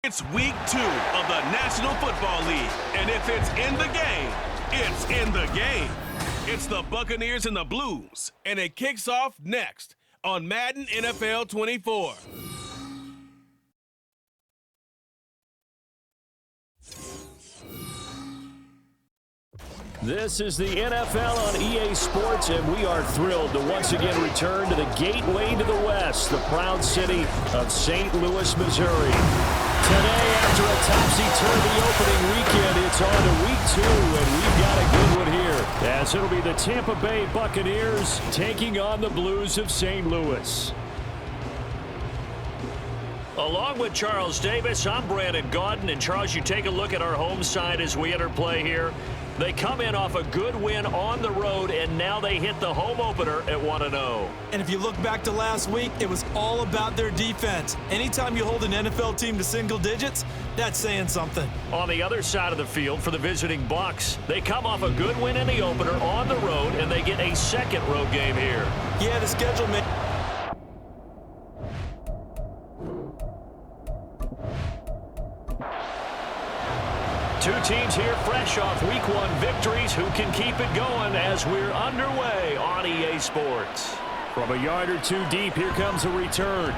It's week 2 of the National Football League, and if it's in the game, it's in the game. It's the Buccaneers and the Blues, and it kicks off next on Madden NFL 24. This is the NFL on EA Sports, and we are thrilled to once again return to the gateway to the West, the proud city of St. Louis, Missouri. Today, after a topsy-turvy opening weekend, it's on to week 2, and we've got a good one here, as it'll be the Tampa Bay Buccaneers taking on the Blues of St. Louis. Along with Charles Davis, I'm Brandon Gaudin, and Charles, you take a look at our home side as we enter play here. They come in off a good win on the road, and now they hit the home opener at 1-0. And if you look back to last week, it was all about their defense. Anytime you hold an NFL team to single digits, that's saying something. On the other side of the field for the visiting Bucs, they come off a good win in the opener on the road, and they get a second road game here. Yeah, the schedule may... Two teams here fresh off Week 1 victories who can keep it going as we're underway on EA Sports. From a yard or two deep, here comes a return.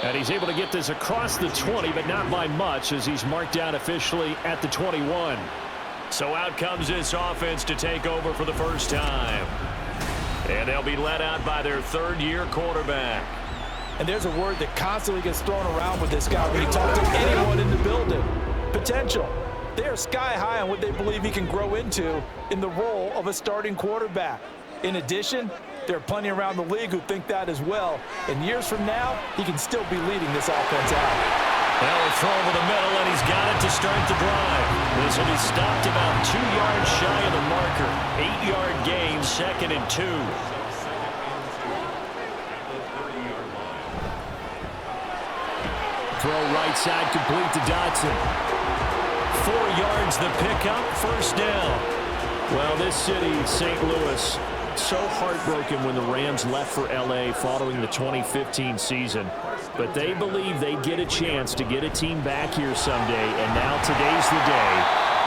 And he's able to get this across the 20, but not by much, as he's marked down officially at the 21. So out comes this offense to take over for the first time. And they'll be led out by their third-year quarterback. And there's a word that constantly gets thrown around with this guy when you talk to anyone in the building. Potential. They are sky high on what they believe he can grow into in the role of a starting quarterback. In addition, there are plenty around the league who think that as well. And years from now, he can still be leading this offense out. Well, a throw over the middle, and he's got it to start the drive. This will be stopped about 2 yards shy of the marker. 8-yard gain, 2nd and 2. Throw right side complete to Dotson. 4 yards the pickup, first down. Well, this city, St. Louis, so heartbroken when the Rams left for L.A. following the 2015 season. But they believe they get a chance to get a team back here someday, and now today's the day.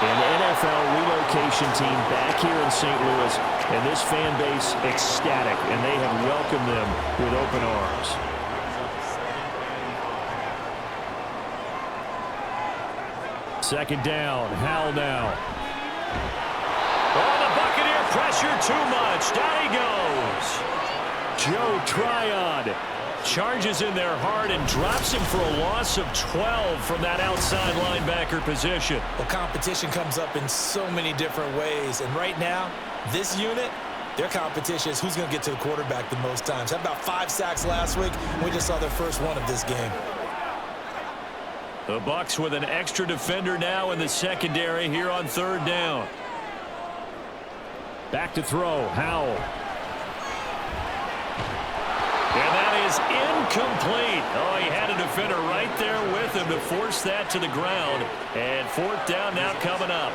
An NFL relocation team back here in St. Louis, and this fan base ecstatic, and they have welcomed them with open arms. Second down, Howell now. Oh, the Buccaneer pressure too much. Down he goes. Joe Tryon charges in there hard and drops him for a loss of 12 from that outside linebacker position. Well, competition comes up in so many different ways. And right now, this unit, their competition is who's going to get to the quarterback the most times. Had about 5 sacks last week. We just saw their first one of this game. The Bucs with an extra defender now in the secondary here on third down. Back to throw, Howell. And that is incomplete. Oh, he had a defender right there with him to force that to the ground. And fourth down now coming up.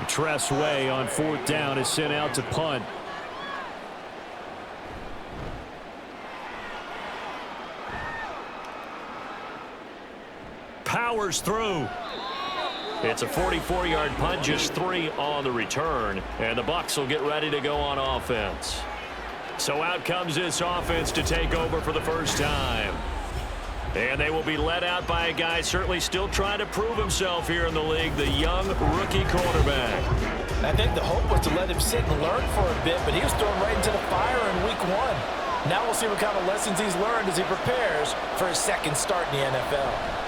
Tress Way on fourth down is sent out to punt. Powers through. It's a 44-yard punt, just 3 on the return. And the Bucs will get ready to go on offense. So out comes this offense to take over for the first time. And they will be led out by a guy certainly still trying to prove himself here in the league, the young rookie quarterback. I think the hope was to let him sit and learn for a bit, but he was thrown right into the fire in week 1. Now we'll see what kind of lessons he's learned as he prepares for his second start in the NFL.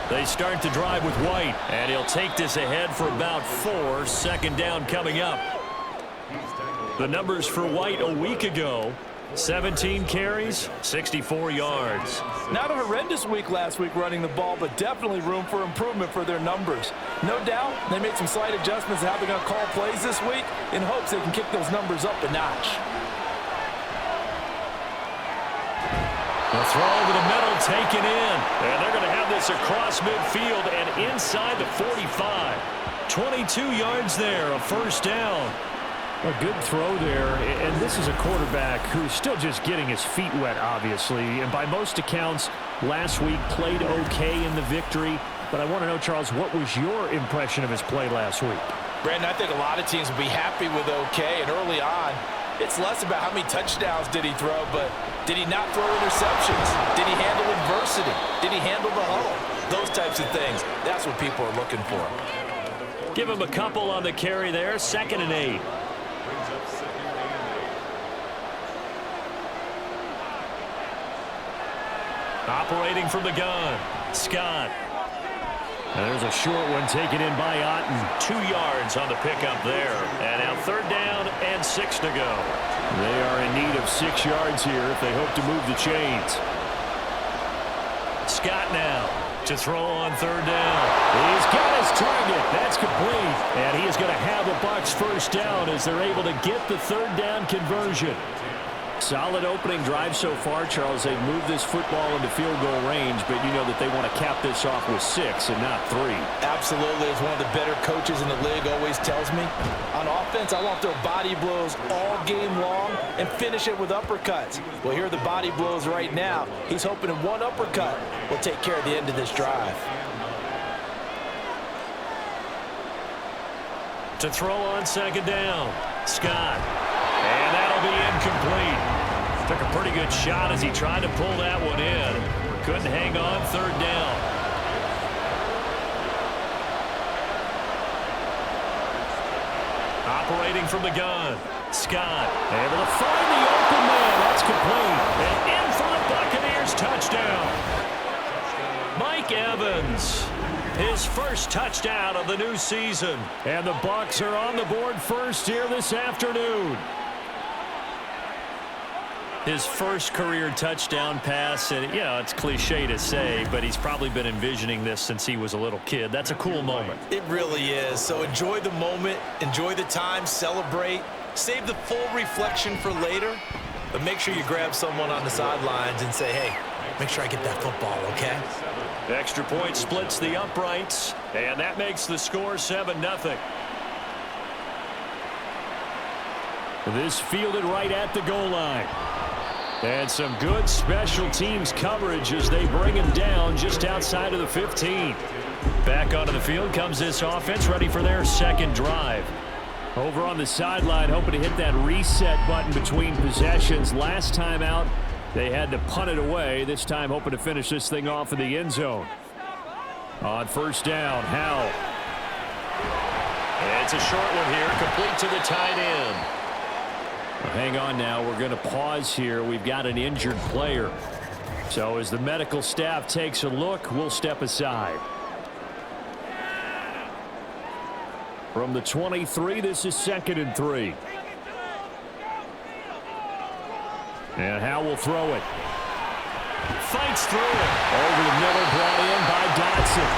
They start the drive with White, and he'll take this ahead for about 4. Second down coming up. The numbers for White a week ago, 17 carries, 64 yards. Not a horrendous week last week running the ball, but definitely room for improvement for their numbers. No doubt they made some slight adjustments to how they're going to call plays this week in hopes they can kick those numbers up a notch. The throw over the middle taken in. And they're going to have this across midfield and inside the 45. 22 yards there, a first down. A good throw there, and this is a quarterback who's still just getting his feet wet, obviously. And by most accounts, last week, played okay in the victory. But I want to know, Charles, what was your impression of his play last week? Brandon, I think a lot of teams will be happy with okay, and early on, it's less about how many touchdowns did he throw, but did he not throw interceptions? Did he handle adversity? Did he handle the huddle? Those types of things. That's what people are looking for. Give him a couple on the carry there. 2nd and 8. Operating from the gun, Scott. And there's a short one taken in by Otten. 2 yards on the pickup there. And now 3rd down and 6 to go. They are in need of 6 yards here if they hope to move the chains. Scott now to throw on 3rd down. He's got his target. That's complete. And he is going to have a Bucs first down as they're able to get the 3rd down conversion. Solid opening drive so far, Charles. They've moved this football into field goal range, but you know that they want to cap this off with 6 and not 3. Absolutely. As one of the better coaches in the league always tells me, on offense, I want to throw body blows all game long and finish it with uppercuts. Well, here are the body blows right now. He's hoping in one uppercut will take care of the end of this drive. To throw on 2nd down, Scott. And that'll be incomplete. Took a pretty good shot as he tried to pull that one in. Couldn't hang on 3rd down. Operating from the gun, Scott. Able to find the open man. That's complete. And in for the Buccaneers touchdown. Mike Evans. His first touchdown of the new season. And the Bucs are on the board first here this afternoon. His first career touchdown pass, and you know, it's cliche to say, but he's probably been envisioning this since he was a little kid. That's a cool moment. It really is. So enjoy the moment, enjoy the time, celebrate, save the full reflection for later, but make sure you grab someone on the sidelines and say, hey, make sure I get that football, okay? Extra point splits the uprights, and that makes the score 7-0. This fielded right at the goal line. And some good special teams coverage as they bring him down just outside of the 15. Back onto the field comes this offense, ready for their 2nd drive. Over on the sideline, hoping to hit that reset button between possessions. Last time out, they had to punt it away. This time hoping to finish this thing off in the end zone. On 1st down, Howell. It's a short one here, complete to the tight end. Hang on now. We're going to pause here. We've got an injured player. So as the medical staff takes a look, we'll step aside. From the 23, this is 2nd and 3. And Howell will throw it. Fights through it. Over the middle, brought in by Dotson.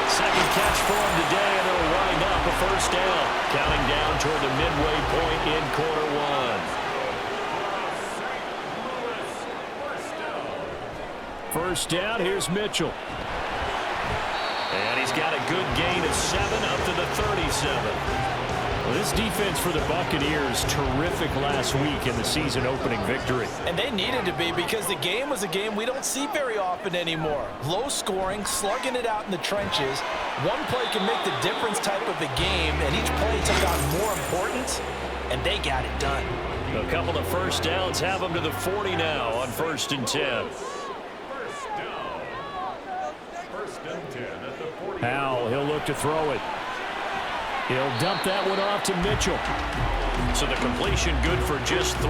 2nd catch for him today, and it'll wind up a 1st down. Counting down toward the midway point in quarter 1. 1st down, here's Mitchell. And he's got a good gain of 7 up to the 37. Well, this defense for the Buccaneers, terrific last week in the season-opening victory. And they needed to be because the game was a game we don't see very often anymore. Low scoring, slugging it out in the trenches. One play can make the difference type of a game, and each play took on more importance, and they got it done. A couple of 1st downs have them to the 40 now on 1st and 10. Howell, he'll look to throw it. He'll dump that one off to Mitchell. So the completion good for just 3.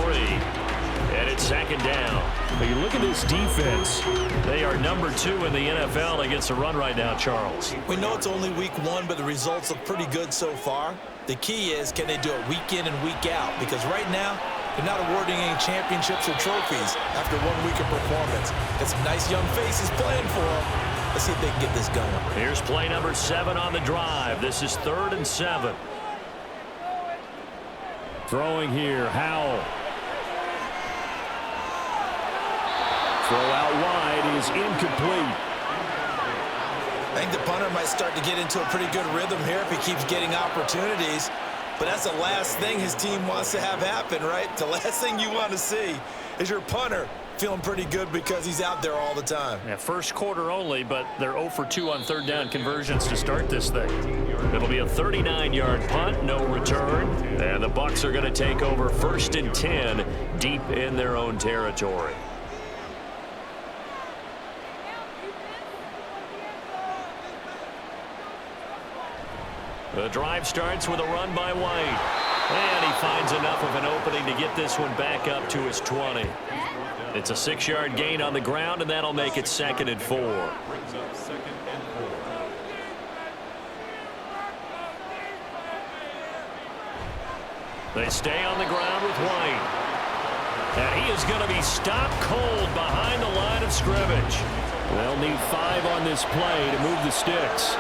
And it's 2nd down. But you look at this defense. They are number 2 in the NFL against the run right now, Charles. We know it's only week 1, but the results look pretty good so far. The key is, can they do it week in and week out? Because right now, they're not awarding any championships or trophies after 1 week of performance. Got some nice young faces playing for them. Let's see if they can get this going. Here's play number 7 on the drive. This is 3rd and 7. Throwing here, Howell. Throw out wide is incomplete. I think the punter might start to get into a pretty good rhythm here if he keeps getting opportunities. But that's the last thing his team wants to have happen, right? The last thing you want to see is your punter Feeling pretty good because he's out there all the time. Yeah, first quarter only, but they're 0 for 2 on third down conversions to start this thing. It'll be a 39-yard punt, no return. And the Bucs are going to take over 1st and 10 deep in their own territory. The drive starts with a run by White. And he finds enough of an opening to get this one back up to his 20. It's a 6-yard gain on the ground, and that'll make it 2nd and 4. They stay on the ground with White. And he is going to be stopped cold behind the line of scrimmage. They'll need 5 on this play to move the sticks.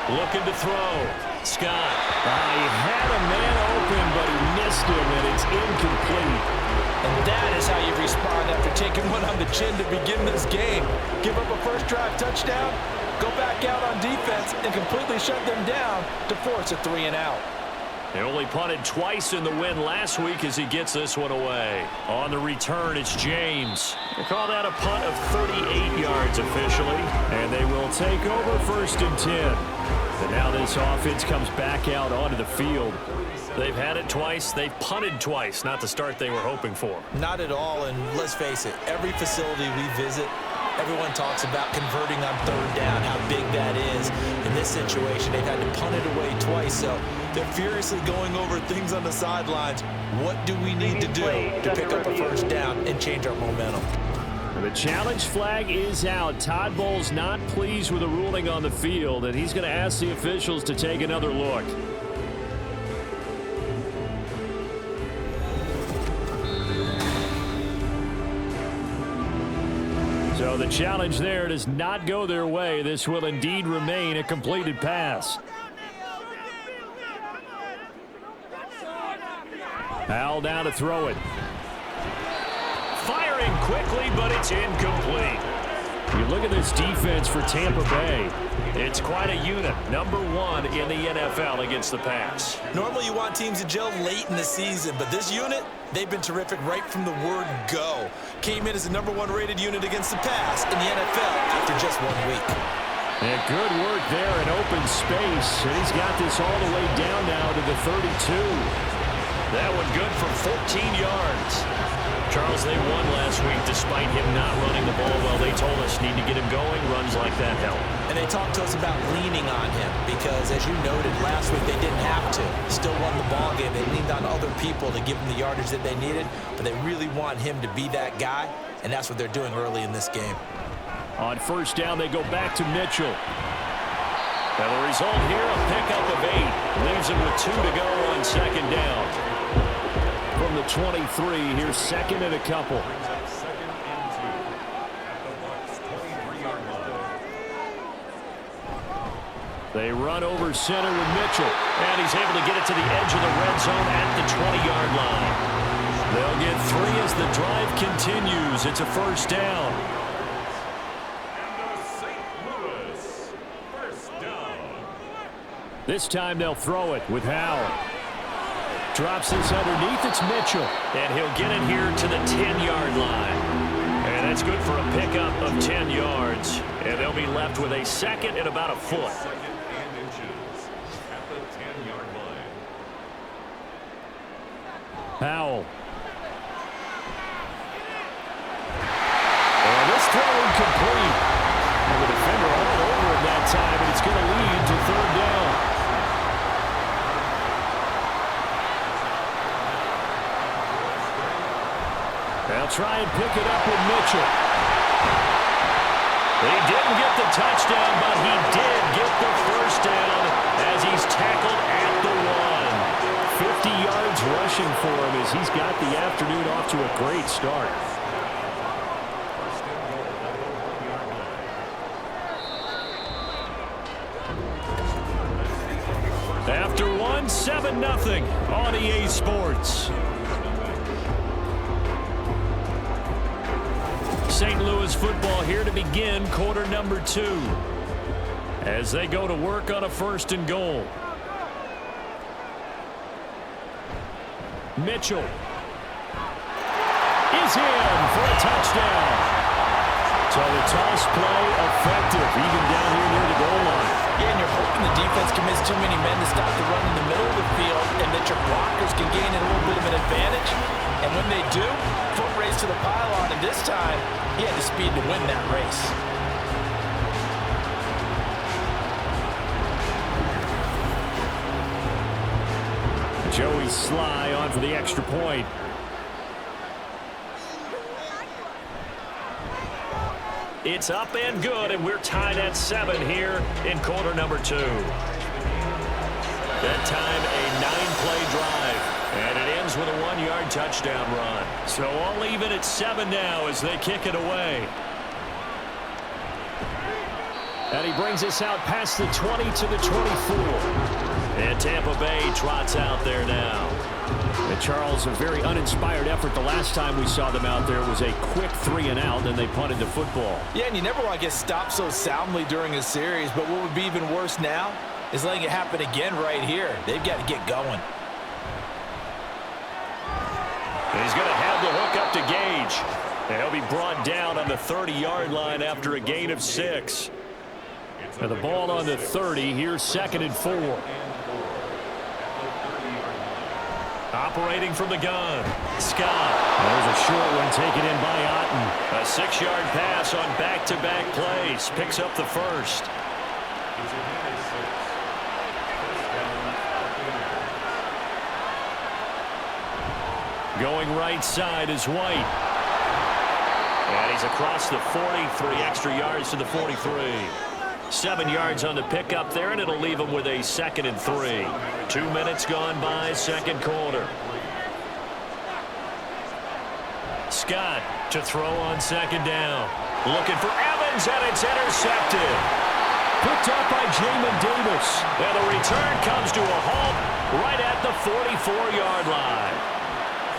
Looking to throw. Scott. He had a man open, but he missed him, and it's incomplete. And that is how you respond after taking one on the chin to begin this game. Give up a first drive touchdown, go back out on defense, and completely shut them down to force a 3 and out. They only punted twice in the win last week as he gets this one away. On the return, it's James. They call that a punt of 38 yards officially. And they will take over 1st and 10. And now this offense comes back out onto the field. They've had it twice. They've punted twice. Not the start they were hoping for. Not at all, and let's face it, every facility we visit, everyone talks about converting on third down, how big that is. In this situation, they've had to punt it away twice, so they're furiously going over things on the sidelines. What do we need to do to pick up a first down and change our momentum? The challenge flag is out. Todd Bowles not pleased with the ruling on the field, and he's going to ask the officials to take another look. So the challenge there does not go their way. This will indeed remain a completed pass. Howell down to throw it. Firing quickly, but it's incomplete. You look at this defense for Tampa Bay. It's quite a unit. Number 1 in the NFL against the pass. Normally you want teams to gel late in the season, but this unit, they've been terrific right from the word go. Came in as the number 1 rated unit against the pass in the NFL after just 1 week. And good work there in open space. And he's got this all the way down now to the 32. That one good for 14 yards. Charles, they won last week despite him not running the ball well. They told us need to get him going. Runs like that help. And they talked to us about leaning on him because, as you noted, last week they didn't have to. Still won the ball game. They leaned on other people to give them the yardage that they needed, but they really want him to be that guy, and that's what they're doing early in this game. On first down, they go back to Mitchell. And the result here, a pickup of 8. Leaves him with 2 to go on 2nd down. From the 23, here's 2nd and a couple. They run over center with Mitchell. And he's able to get it to the edge of the red zone at the 20-yard line. They'll get 3 as the drive continues. It's a first down. This time they'll throw it with Howell. Drops this underneath. It's Mitchell. And he'll get it here to the 10-yard line. And that's good for a pickup of 10 yards. And they'll be left with a 2nd and about a foot. Howell. And this throw incomplete. And the defender all over him that time, and it's going to lead to 3rd down. They'll try and pick it up with Mitchell. He didn't get the touchdown, but he did get the first down as he's tackled at the 1. 50 yards rushing for him as he's got the afternoon off to a great start. After 1, 7-0 on EA Sports. St. Louis football here to begin quarter number 2 as they go to work on a 1st and goal. Mitchell is in for a touchdown. So the toss play effective, even down here near the goal line. Yeah, and you're hoping the defense commits too many men to stop the run in the middle of the field and that your blockers can gain a little bit of an advantage. And when they do, foot race to the pylon, and this time, he had the speed to win that race. Joey Sly on for the extra point. It's up and good, and we're tied at 7 here in quarter number 2. That time, a 9-play drive, and it ends with a 1-yard touchdown run. So all even at 7 now as they kick it away. And he brings us out past the 20 to the 24. And Tampa Bay trots out there now. And Charles, a very uninspired effort. The last time we saw them out there was a quick 3-and-out, then they punted the football. Yeah, and you never want to get stopped so soundly during a series, but what would be even worse now is letting it happen again right here. They've got to get going. And he's going to have the hook up to Gage. And he'll be brought down on the 30-yard line after a gain of 6. And the ball on the 30. Here's 2nd and 4. Operating from the gun, Scott. There's a short one taken in by Otten. A 6-yard pass on back-to-back plays. Picks up the first. Going right side is White. And he's across the 40, 3 extra yards to the 43. 7 yards on the pickup there, and it'll leave him with a 2nd and 3. 2 minutes gone by, second quarter. Scott to throw on 2nd down. Looking for Evans, and it's intercepted. Picked up by Jamin Davis. And the return comes to a halt right at the 44-yard line.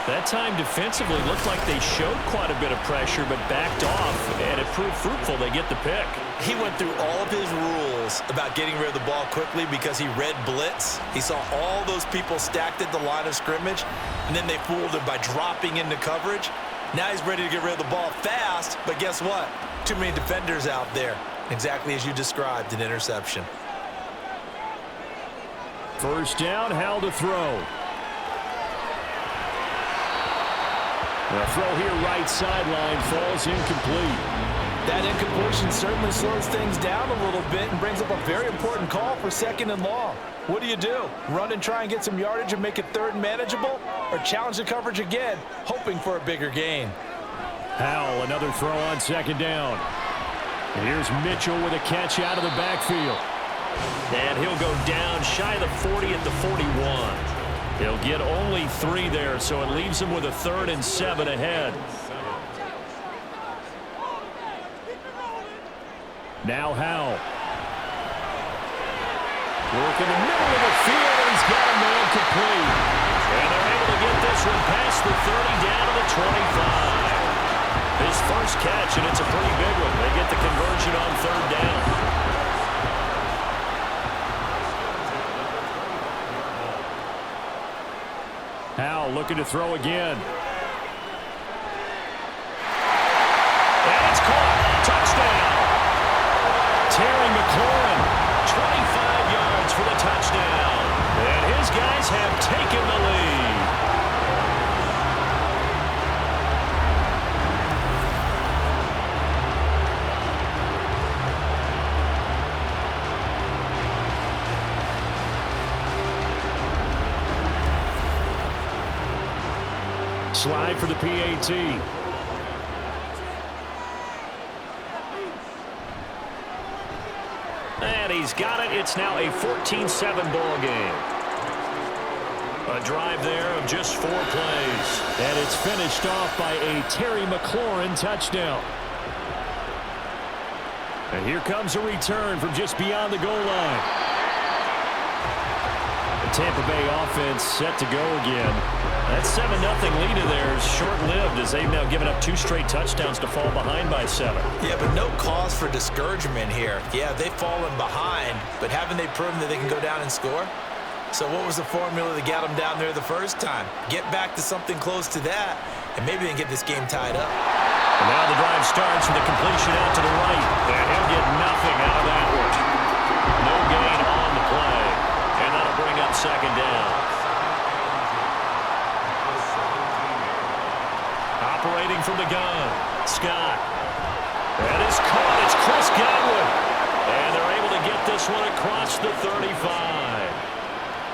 That time defensively looked like they showed quite a bit of pressure but backed off, and it proved fruitful. They get the pick. He went through all of his rules about getting rid of the ball quickly because he read blitz. He saw all those people stacked at the line of scrimmage, and then they fooled him by dropping into coverage. Now he's ready to get rid of the ball fast, but guess what? Too many defenders out there. Exactly as you described, an interception. First down, Howell to throw. The throw here right sideline falls incomplete. That incompletion certainly slows things down a little bit and brings up a very important call for 2nd and long. What do? Run and try and get some yardage and make it 3rd and manageable? Or challenge the coverage again, hoping for a bigger gain? Howell, another throw on 2nd down. And here's Mitchell with a catch out of the backfield. And he'll go down shy of the 40 at the 41. He'll get only 3 there, so it leaves him with a 3rd and 7 ahead. Now Howell. Work in the middle of the field, and he's got a man complete. And they're able to get this one past the 30 down to the 25. His first catch, and it's a pretty big one. They get the conversion on 3rd down. Howell looking to throw again. And it's caught. Touchdown. Terry McLaurin. 25 yards for the touchdown. And his guys have taken the lead. Slide for the PAT. And he's got it. It's now a 14-7 ball game. A drive there of just 4 plays. And it's finished off by a Terry McLaurin touchdown. And here comes a return from just beyond the goal line. The Tampa Bay offense set to go again. That 7-0 lead of theirs short-lived as they've now given up 2 straight touchdowns to fall behind by 7. Yeah, but no cause for discouragement here. Yeah, they've fallen behind, but haven't they proven that they can go down and score? So what was the formula that got him down there the first time? Get back to something close to that, and maybe then get this game tied up. And now the drive starts with a completion out to the right, and he'll get nothing out of that one. No gain on the play, and that'll bring up second down. Operating from the gun, Scott. And it's caught. It's Chris Godwin. And they're able to get this one across the 35.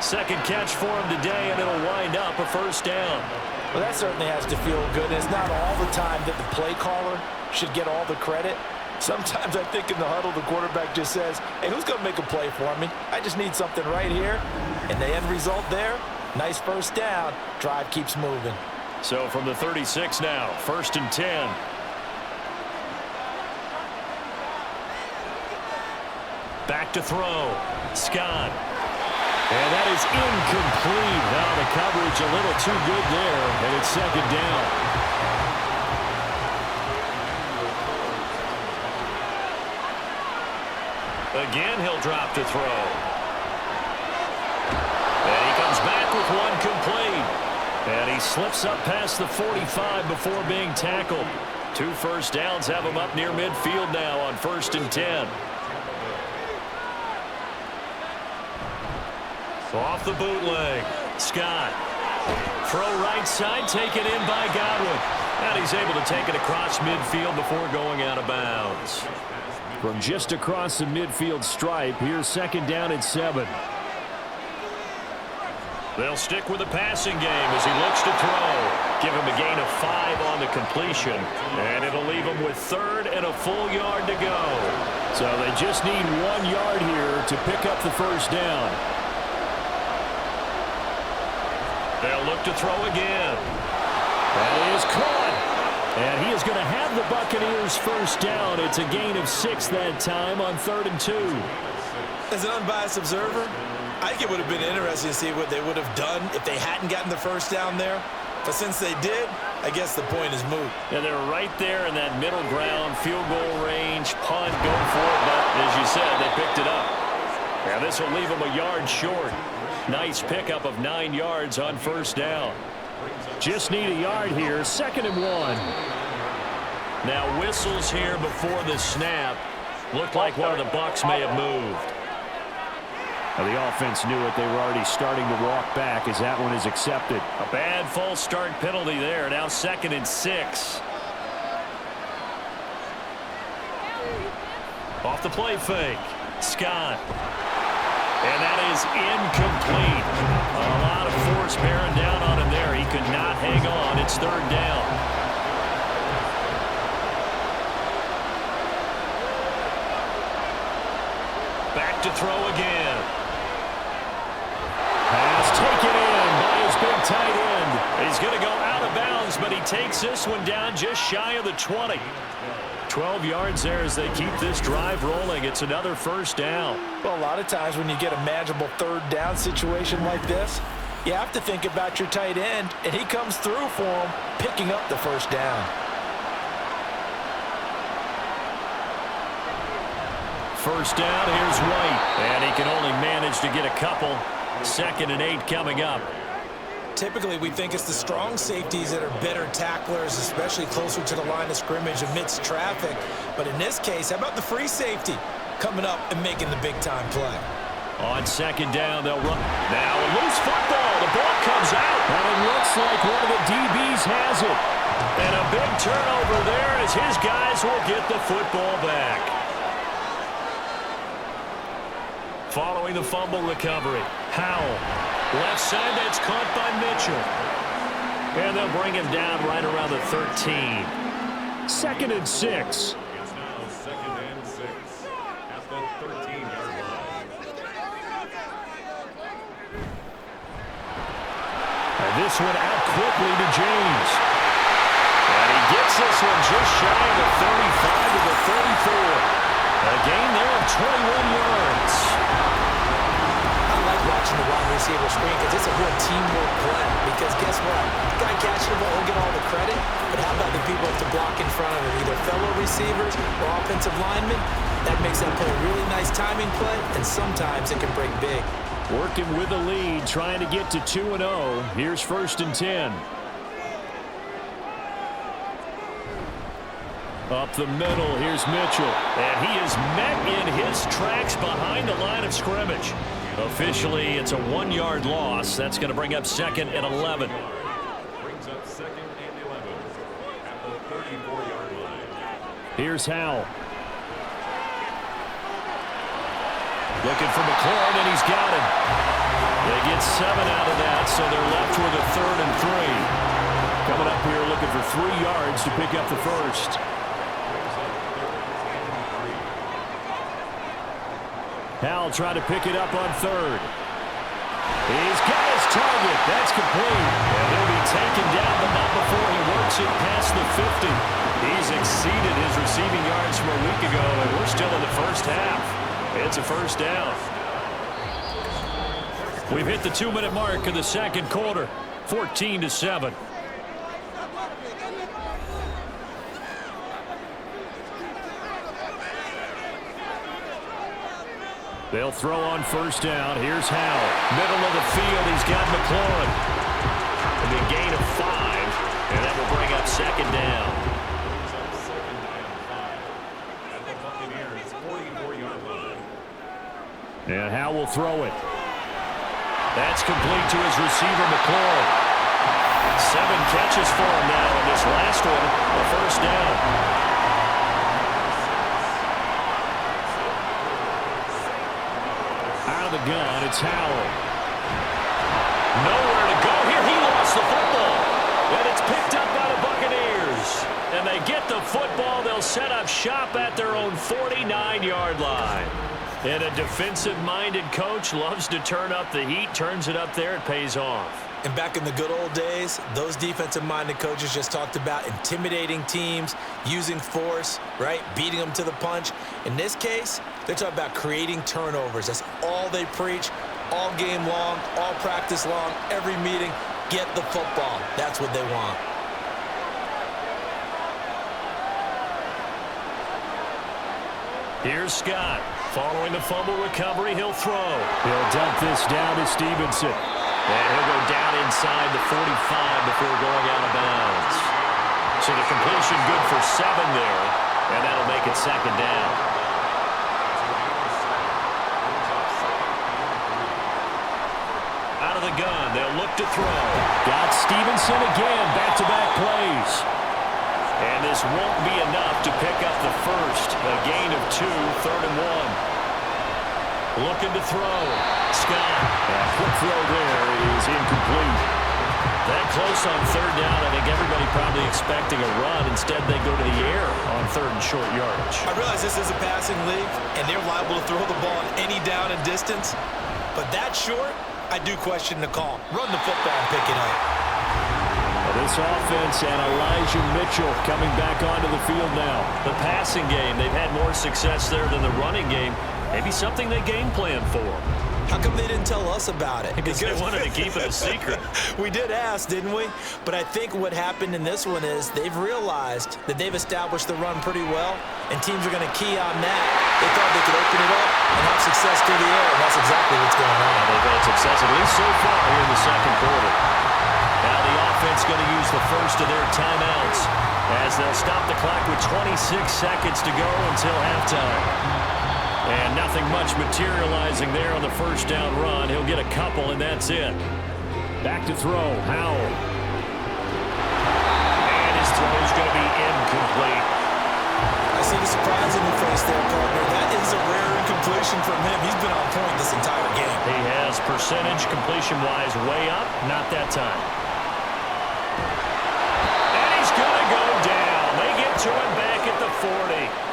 Second catch for him today, and it'll wind up a first down. Well, that certainly has to feel good. It's not all the time that the play caller should get all the credit. Sometimes I think in the huddle, the quarterback just says, hey, who's going to make a play for me? I just need something right here. And the end result there, nice first down. Drive keeps moving. So from the 36 now, 1st and 10. Back to throw. Scott. And that is incomplete. Now the coverage a little too good there, and it's second down. Again, he'll drop to throw. And he comes back with one complete. And he slips up past the 45 before being tackled. 2 first downs have him up near midfield now on 1st and 10. Off the bootleg, Scott. Throw right side, taken in by Godwin. And he's able to take it across midfield before going out of bounds. From just across the midfield stripe, here's second down and 7. They'll stick with the passing game as he looks to throw. Give him a gain of 5 on the completion. And it'll leave him with 3rd and a full yard to go. So they just need 1 yard here to pick up the first down. They'll look to throw again. That is caught. And he is going to have the Buccaneers first down. It's a gain of 6 that time on 3rd and 2. As an unbiased observer, I think it would have been interesting to see what they would have done if they hadn't gotten the first down there. But since they did, I guess the point is moot. And they're right there in that middle ground, field goal range, punt, go for it. But as you said, they picked it up. Now this will leave them a yard short. Nice pickup of 9 yards on first down. Just need a yard here, 2nd and 1. Now whistles here before the snap. Looked like one of the Bucs may have moved. Now the offense knew it. They were already starting to walk back as that one is accepted. A bad false start penalty there. Now 2nd and 6. Off the play fake. Scott. And that is incomplete. A lot of force bearing down on him there. He could not hang on. It's 3rd down. Back to throw again. Pass taken in by his big tight end. He's going to go out of bounds, but he takes this one down just shy of the 20. 12 yards there as they keep this drive rolling. It's another first down. Well, a lot of times when you get a manageable 3rd down situation like this, you have to think about your tight end, and he comes through for him, picking up the first down. First down, here's White. And he can only manage to get a couple. 2nd and 8 coming up. Typically, we think it's the strong safeties that are better tacklers, especially closer to the line of scrimmage amidst traffic. But in this case, how about the free safety coming up and making the big-time play? On 2nd down, they'll run. Now a loose football. The ball comes out. And it looks like one of the DBs has it. And a big turnover there as his guys will get the football back. Following the fumble recovery, Howell. Left side, that's caught by Mitchell. And they'll bring him down right around the 13. 2nd and 6. It's now 2nd and 6 at the 13-yard line. And this one out quickly to James. And he gets this one just shy of the 35 to the 34. A gain there of 21 yards. Watching the wide receiver screen because it's a real teamwork play. Because guess what? The guy catching the ball will get all the credit, but how about the people to block in front of him, either fellow receivers or offensive linemen? That makes that play a really nice timing play, and sometimes it can break big. Working with the lead, trying to get to 2-0. Here's 1st and 10. Up the middle, here's Mitchell. And he is met in his tracks behind the line of scrimmage. Officially, it's a 1-yard loss. That's going to bring up 2nd and 11. Brings up 2nd and 11 at the 34-yard line. Here's Howell. Looking for McLaurin, and he's got him. They get 7 out of that, so they're left with a 3rd and 3. Coming up here looking for 3 yards to pick up the first. Howell trying to pick it up on 3rd. He's got his target. That's complete. And he'll be taken down, but not before he works it past the 50. He's exceeded his receiving yards from a week ago, and we're still in the first half. It's a 1st down. We've hit the 2-minute mark of the 2nd quarter. 14-7. They'll throw on 1st down. Here's Howell. Middle of the field, he's got McLaurin. It'll be a gain of 5, and that will bring up 2nd down. And Howell will throw it. That's complete to his receiver, McLaurin. 7 catches for him now, and this last one, a 1st down. Out of the gun, it's Howell. Nowhere to go here. He lost the football. And it's picked up by the Buccaneers. And they get the football. They'll set up shop at their own 49-yard line. And a defensive-minded coach loves to turn up the heat, turns it up there, it pays off. And back in the good old days, those defensive-minded coaches just talked about intimidating teams, using force, right, beating them to the punch. In this case, they're talking about creating turnovers. That's all they preach, all game long, all practice long, every meeting. Get the football. That's what they want. Here's Scott. Following the fumble recovery, he'll throw. He'll dump this down to Stevenson. And he'll go down inside the 45 before going out of bounds. So the completion good for 7 there, and that'll make it 2nd down. Out of the gun, they'll look to throw. Got Stevenson again, back-to-back plays. And this won't be enough to pick up the first. A gain of 2, 3rd and 1. Looking to throw. Scott. That quick throw there is incomplete. That close on 3rd down. I think everybody probably expecting a run. Instead, they go to the air on 3rd and short yardage. I realize this is a passing league, and they're liable to throw the ball on any down and distance. But that short, I do question the call. Run the football and pick it up. This offense and Elijah Mitchell coming back onto the field now. The passing game, they've had more success there than the running game. Maybe something they game plan for. How come they didn't tell us about it? Because they wanted to keep it a secret. We did ask, didn't we? But I think what happened in this one is they've realized that they've established the run pretty well, and teams are going to key on that. They thought they could open it up and have success through the air, and that's exactly what's going on. They've had success, at least so far here in the 2nd quarter. Now the offense going to use the first of their timeouts as they'll stop the clock with 26 seconds to go until halftime. And nothing much materializing there on the 1st down run. He'll get a couple, and that's it. Back to throw, Howell. And his throw is going to be incomplete. I see the surprise in your face there, partner. That is a rare incompletion from him. He's been on point this entire game. He has percentage completion-wise way up. Not that time. And he's going to go down. They get to him back at the 40.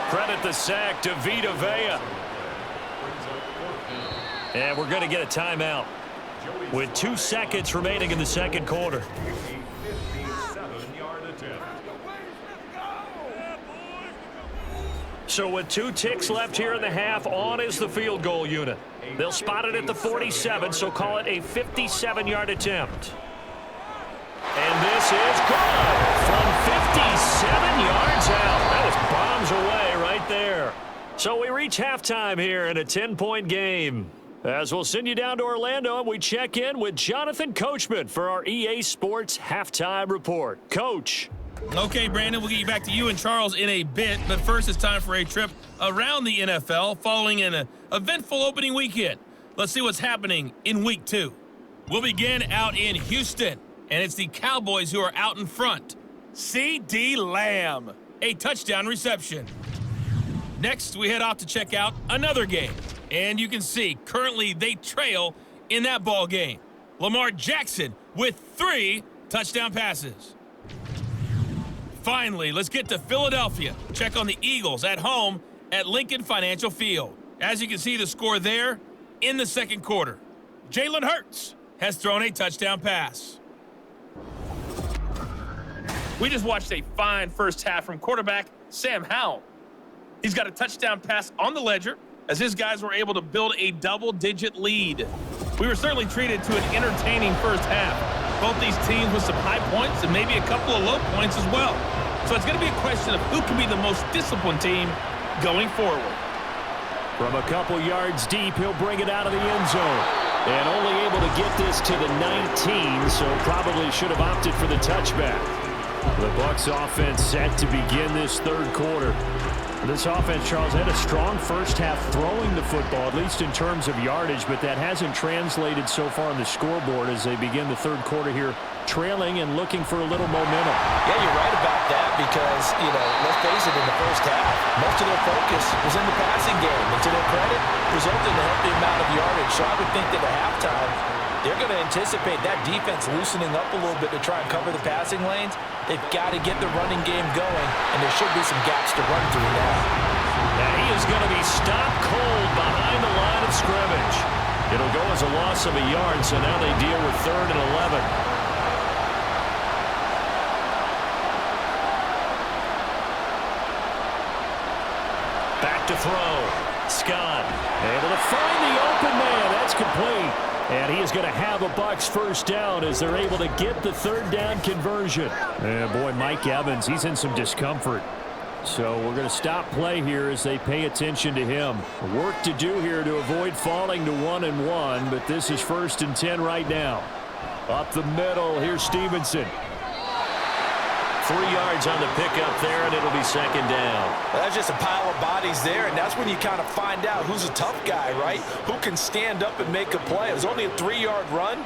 Credit the sack to Vita Vea. And we're going to get a timeout with 2 seconds remaining in the 2nd quarter. So with 2 ticks left here in the half, on is the field goal unit. They'll spot it at the 47, so call it a 57-yard attempt. And this is good from 57 yards out. That was bombs away right there. So we reach halftime here in a 10-point game. As we'll send you down to Orlando, and we check in with Jonathan Coachman for our EA Sports Halftime Report. Coach. Okay, Brandon, we'll get you back to you and Charles in a bit, but first it's time for a trip around the NFL following an eventful opening weekend. Let's see what's happening in Week 2. We'll begin out in Houston, and it's the Cowboys who are out in front. C.D. Lamb, a touchdown reception. Next, we head off to check out another game, and you can see currently they trail in that ball game. Lamar Jackson with 3 touchdown passes. Finally, let's get to Philadelphia. Check on the Eagles at home at Lincoln Financial Field. As you can see the score there in the second quarter. Jalen Hurts has thrown a touchdown pass. We just watched a fine first half from quarterback Sam Howell. He's got a touchdown pass on the ledger as his guys were able to build a double-digit lead. We were certainly treated to an entertaining first half. Both these teams with some high points and maybe a couple of low points as well. So it's going to be a question of who can be the most disciplined team going forward. From a couple yards deep, he'll bring it out of the end zone. And only able to get this to the 19, so probably should have opted for the touchback. The Bucs offense set to begin this third quarter. This offense, Charles, had a strong first half throwing the football, at least in terms of yardage, but that hasn't translated so far on the scoreboard as they begin the third quarter here, trailing and looking for a little momentum. Yeah, you're right about that because, let's face it, in the first half, most of their focus was in the passing game. And to their credit, resulted in a healthy amount of yardage. So I would think that at halftime, they're going to anticipate that defense loosening up a little bit to try and cover the passing lanes. They've got to get the running game going, and there should be some gaps to run through now. And he is going to be stopped cold behind the line of scrimmage. It'll go as a loss of a yard, so now they deal with 3rd and 11. Back to throw. Scott able to find the open man. That's complete. And he is going to have a Bucs first down as they're able to get the 3rd down conversion. And boy, Mike Evans, he's in some discomfort. So we're going to stop play here as they pay attention to him. Work to do here to avoid falling to 1-1, but this is 1st and 10 right now. Up the middle, here's Stevenson. 3 yards on the pickup there, and it'll be 2nd down. Well, that's just a pile of bodies there, and that's when you kind of find out who's a tough guy, right? Who can stand up and make a play. It was only a 3-yard run,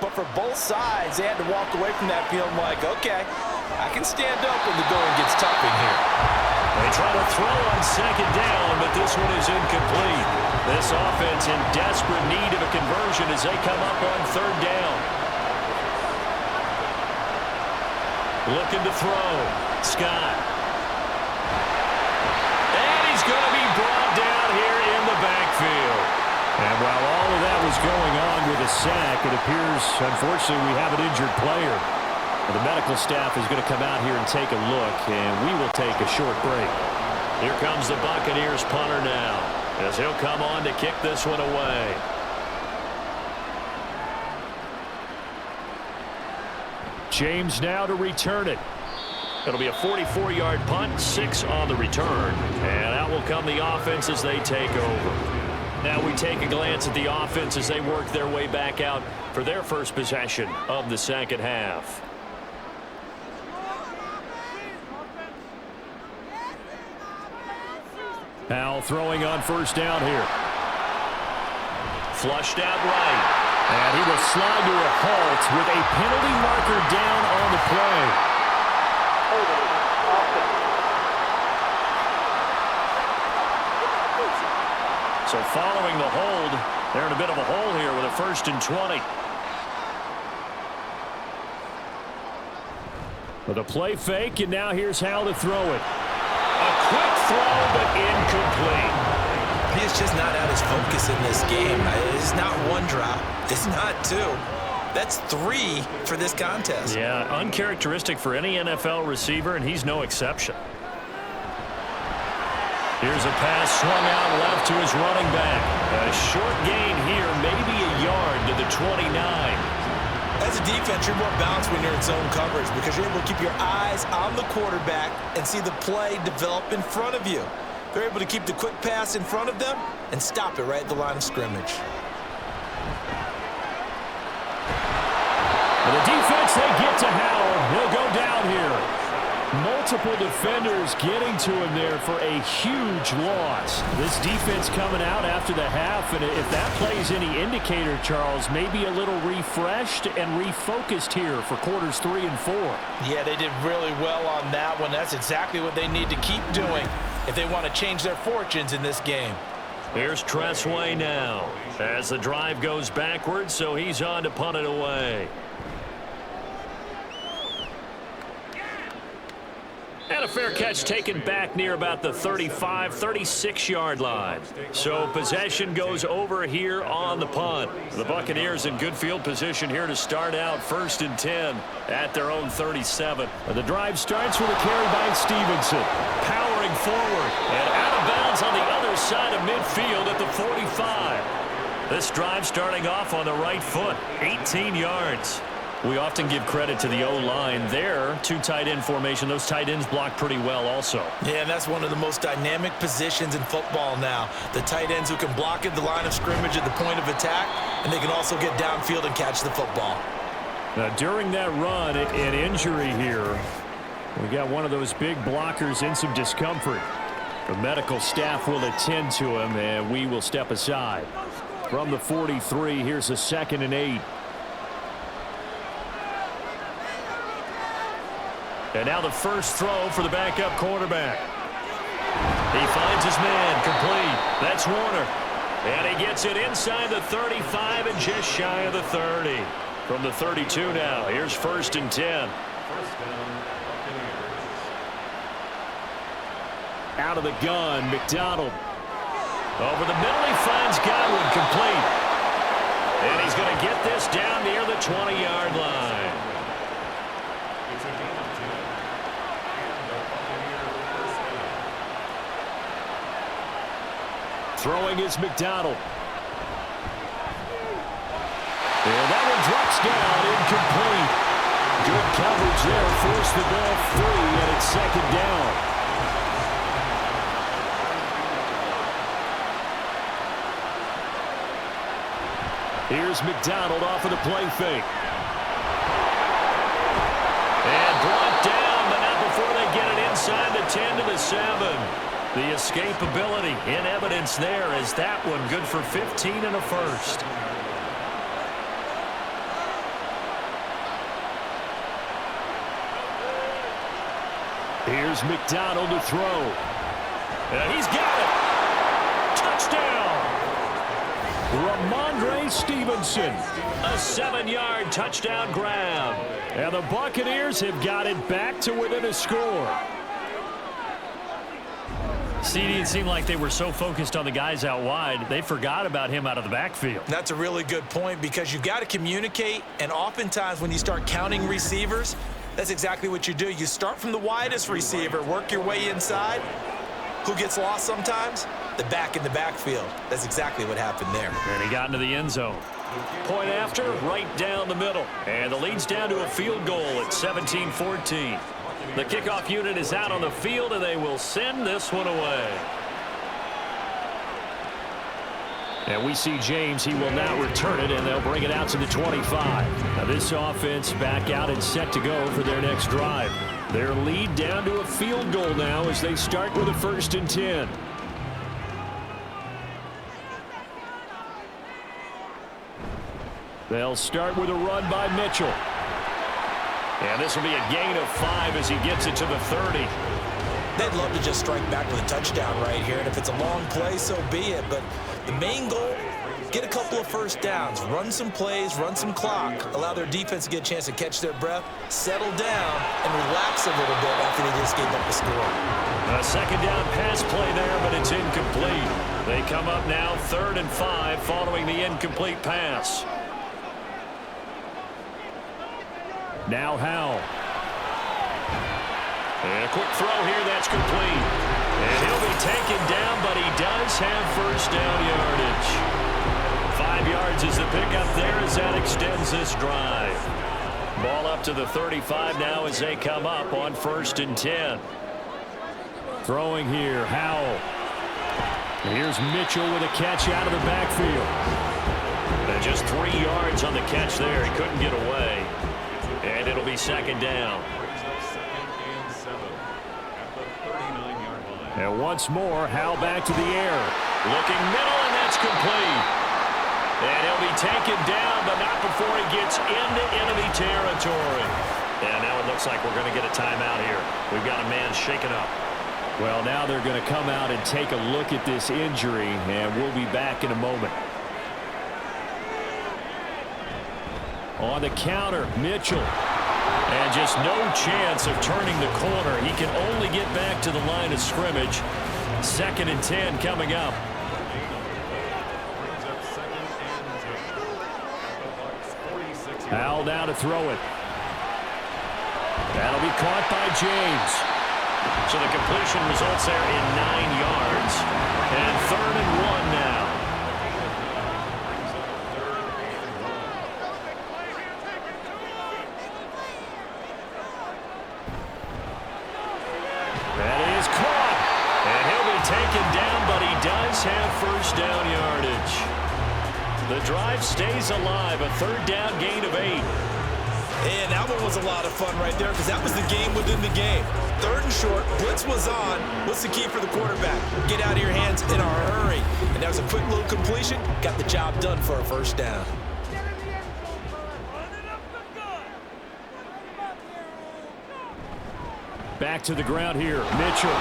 but for both sides, they had to walk away from that feeling like, okay, I can stand up when the going gets tough in here. They try to throw on 2nd down, but this one is incomplete. This offense in desperate need of a conversion as they come up on 3rd down. Looking to throw. Scott. And he's going to be brought down here in the backfield. And while all of that was going on with a sack, it appears, unfortunately, we have an injured player. The medical staff is going to come out here and take a look, and we will take a short break. Here comes the Buccaneers punter now, as he'll come on to kick this one away. James now to return it. It'll be a 44-yard punt, 6 on the return. And out will come the offense as they take over. Now we take a glance at the offense as they work their way back out for their first possession of the second half. Howell throwing on 1st down here. Flushed out right. And he will slide to a halt with a penalty marker down on the play. So following the hold, they're in a bit of a hole here with a 1st and 20. With a play fake, and now here's Howell to throw it. A quick throw, but incomplete. He is just not at his focus in this game. It's not 1 drop. It's not 2. That's 3 for this contest. Yeah, uncharacteristic for any NFL receiver, and he's no exception. Here's a pass swung out left to his running back. A short gain here, maybe a yard to the 29. As a defense, you're more balanced when you're in zone coverage because you're able to keep your eyes on the quarterback and see the play develop in front of you. They're able to keep the quick pass in front of them and stop it right at the line of scrimmage. once they get to Howell, he'll go down here. Multiple defenders getting to him there for a huge loss. This defense coming out after the half, and if that plays any indicator, Charles, maybe a little refreshed and refocused here for quarters 3 and 4. Yeah, they did really well on that one. That's exactly what they need to keep doing if they want to change their fortunes in this game. Here's Tressway now as the drive goes backwards, so he's on to punt it away. And a fair catch taken back near about the 35, 36-yard line. So possession goes over here on the punt. The Buccaneers in good field position here to start out 1st and 10 at their own 37. The drive starts with a carry by Stevenson. Powering forward and out of bounds on the other side of midfield at the 45. This drive starting off on the right foot, 18 yards. We often give credit to the O-line there. 2 tight end formation. Those tight ends block pretty well also. Yeah, and that's one of the most dynamic positions in football now. The tight ends who can block at the line of scrimmage at the point of attack, and they can also get downfield and catch the football. Now, during that run, an injury here. We got one of those big blockers in some discomfort. The medical staff will attend to him, and we will step aside. From the 43, here's a 2nd and 8. And now the first throw for the backup quarterback. He finds his man complete. That's Warner. And he gets it inside the 35 and just shy of the 30. From the 32 now, here's 1st and 10. Out of the gun, McDonald. Over the middle, he finds Godwin complete. And he's going to get this down near the 20-yard line. Throwing is McDonald. And that one drops down, incomplete. Good coverage there, forced the ball free, and it's 2nd down. Here's McDonald off of the play fake. And brought down, but not before they get it inside the 10 to the 7. The escapability in evidence there as that one good for 15 and a first. Here's McDonald to throw. And he's got it. Touchdown. Ramondre Stevenson. A 7-yard touchdown grab. And the Buccaneers have got it back to within a score. CD, it seemed like they were so focused on the guys out wide, they forgot about him out of the backfield. That's a really good point because you've got to communicate, and oftentimes when you start counting receivers, that's exactly what you do. You start from the widest receiver, work your way inside. Who gets lost sometimes? The back in the backfield. That's exactly what happened there. And he got into the end zone. Point after, right down the middle. And the lead's down to a field goal at 17-14. The kickoff unit is out on the field, and they will send this one away. And we see James. He will now return it, and they'll bring it out to the 25. Now this offense back out and set to go for their next drive. Their lead down to a field goal now as they start with a 1st and 10. They'll start with a run by Mitchell. And this will be a gain of 5 as he gets it to the 30. They'd love to just strike back with a touchdown right here, and if it's a long play, so be it. But the main goal, get a couple of first downs, run some plays, run some clock, allow their defense to get a chance to catch their breath, settle down, and relax a little bit after they just gave up the score. A 2nd down pass play there, but it's incomplete. They come up now 3rd and 5 following the incomplete pass. Now Howell. And a quick throw here, that's complete. And he'll be taken down, but he does have first down yardage. 5 yards is the pickup there as that extends this drive. Ball up to the 35 now as they come up on 1st and 10. Throwing here, Howell. Here's Mitchell with a catch out of the backfield. And just 3 yards on the catch there. He couldn't get away. And it'll be second down. Brings up second and 7 at the 39-yard line. And once more, Howell back to the air. Looking middle, and that's complete. And he'll be taken down, but not before he gets into enemy territory. And now it looks like we're going to get a timeout here. We've got a man shaken up. Well, now they're going to come out and take a look at this injury, and we'll be back in a moment. On the counter, Mitchell. And just no chance of turning the corner. He can only get back to the line of scrimmage. 2nd and 10 coming up. Brings up second and 10 at the Bucs 46. Howell now to throw it. That'll be caught by James. So the completion results there in 9 yards. And 3rd and 1 now. That is caught. And he'll be taken down, but he does have first down yardage. The drive stays alive, a 3rd down gain of 8. And that one was a lot of fun right there because that was the game within the game. 3rd and short, blitz was on. What's the key for the quarterback? Get out of your hands in a hurry. And that was a quick little completion. Got the job done for a first down. Back to the ground here, Mitchell.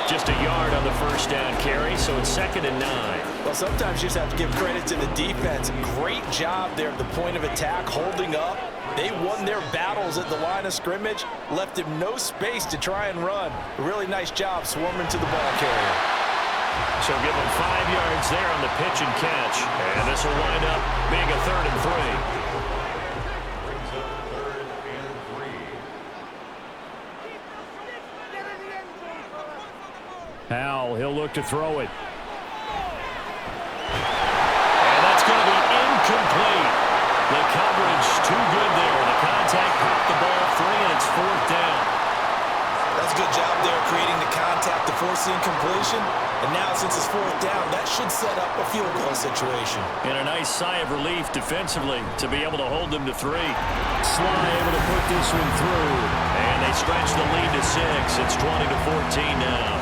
Just a yard on the first down carry, so it's 2nd and 9. Well, sometimes you just have to give credit to the defense. Great job there at the point of attack, holding up. They won their battles at the line of scrimmage, left him no space to try and run. A really nice job swarming to the ball carrier. So give him 5 yards there on the pitch and catch. And this will wind up being a 3rd and 3. Brings up 3rd and 3. Howell, he'll look to throw it. And that's going to be incomplete. The coverage too good there. The contact popped the ball free, and it's 4th down. That's a good job there creating the contact to force the incompletion. And now since it's 4th down, that should set up a field goal situation. And a nice sigh of relief defensively to be able to hold them to 3. Sly able to put this one through. And they stretch the lead to 6. It's 20-14 now.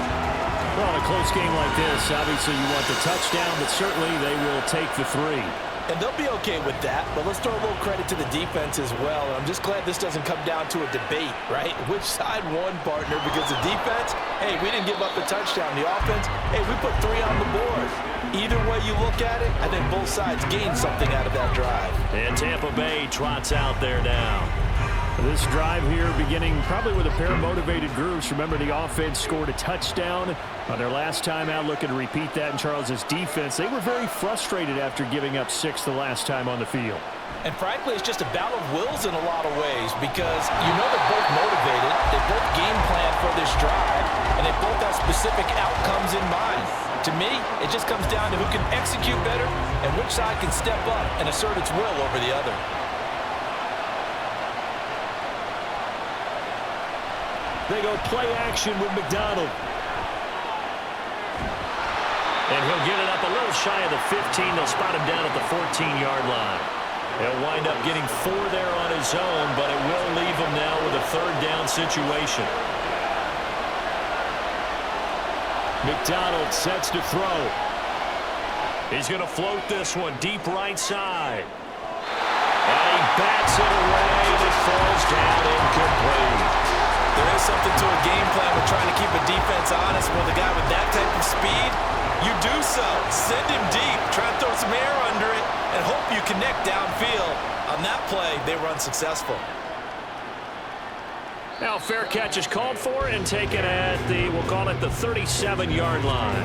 Well, in a close game like this, obviously you want the touchdown, but certainly they will take the 3. And they'll be okay with that, but let's throw a little credit to the defense as well. And I'm just glad this doesn't come down to a debate, right? Which side won, partner? Because the defense, hey, we didn't give up the touchdown. The offense, hey, we put 3 on the board. Either way you look at it, I think both sides gained something out of that drive. And Tampa Bay trots out there now. This drive here beginning probably with a pair of motivated groups. Remember, the offense scored a touchdown on their last time out, looking to repeat that in Charles's defense. They were very frustrated after giving up 6 the last time on the field. And frankly, it's just a battle of wills in a lot of ways because you know they're both motivated, they both game plan for this drive, and they both have specific outcomes in mind. To me, it just comes down to who can execute better and which side can step up and assert its will over the other. They go play action with McDonald. And he'll get it up a little shy of the 15. They'll spot him down at the 14-yard line. He'll wind up getting 4 there on his own, but it will leave him now with a 3rd down situation. McDonald sets to throw. He's going to float this one deep right side. And he bats it away, and it falls down incomplete. There is something to a game plan with trying to keep a defense honest. With a guy with that type of speed, you do so. Send him deep, try to throw some air under it, and hope you connect downfield. On that play, they were unsuccessful. Now fair catch is called for and taken at the, we'll call it the 37-yard line.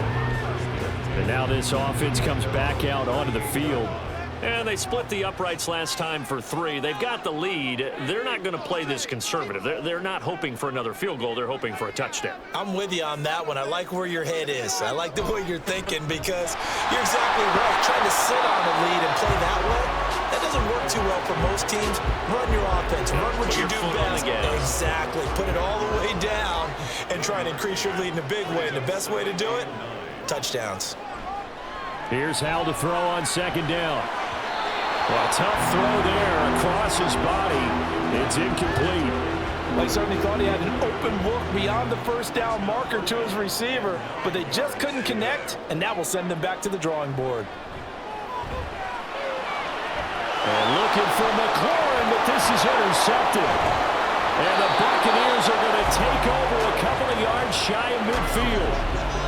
And now this offense comes back out onto the field. And they split the uprights last time for 3. They've got the lead. They're not going to play this conservative. They're not hoping for another field goal. They're hoping for a touchdown. I'm with you on that one. I like where your head is. I like the way you're thinking because you're exactly right. Trying to sit on a lead and play that way, that doesn't work too well for most teams. Run your offense. Run what you do best. Exactly. Put it all the way down and try and increase your lead in a big way. And the best way to do it, touchdowns. Here's Howell to throw on 2nd down. Well, a tough throw there across his body. It's incomplete. Well, he certainly thought he had an open look beyond the first down marker to his receiver, but they just couldn't connect, and that will send them back to the drawing board. And looking for McLaurin, but this is intercepted. And the Buccaneers are going to take over a couple of yards shy of midfield.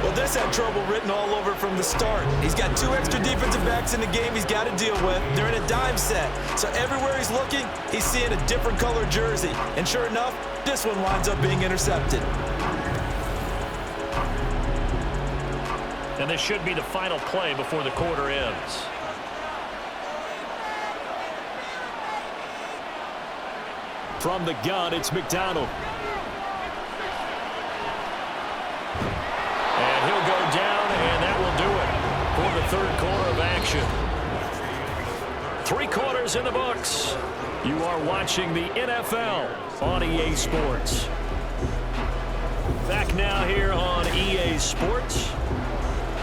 Well, this had trouble written all over from the start. He's got 2 extra defensive backs in the game he's got to deal with. They're in a dime set. So everywhere he's looking, he's seeing a different color jersey. And sure enough, this one winds up being intercepted. And this should be the final play before the quarter ends. From the gun, it's McDonald. And he'll go down, and that will do it for the third quarter of action. 3 quarters in the books. You are watching the NFL on EA Sports. Back now here on EA Sports.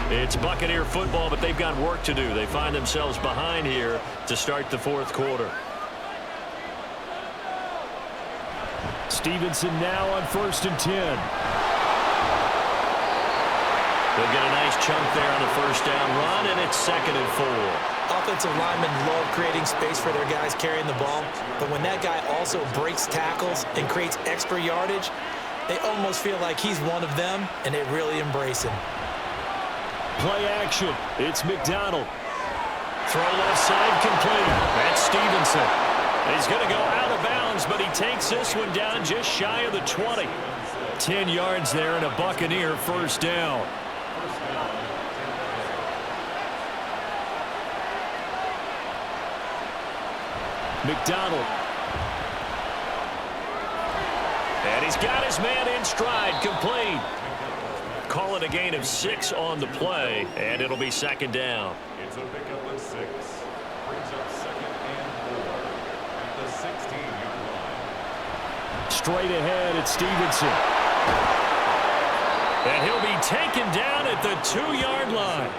It's Buccaneer football, but they've got work to do. They find themselves behind here to start the fourth quarter. Stevenson now on 1st and 10. They'll get a nice chunk there on the first down run, and it's 2nd and 4. Offensive linemen love creating space for their guys carrying the ball, but when that guy also breaks tackles and creates extra yardage, they almost feel like he's one of them, and they really embrace him. Play action. It's McDonald. Throw left side complete. That's Stevenson. He's going to go out of bounds, but he takes this one down just shy of the 20. 10 yards there and a Buccaneer first down. McDonald. And he's got his man in stride, complete. Call it a gain of 6 on the play, and it'll be 2nd down. It's a pickup of 6. Brings up 2nd and 4 at the 16-yard line. Straight ahead, it's Stevenson. And he'll be taken down at the 2-yard line.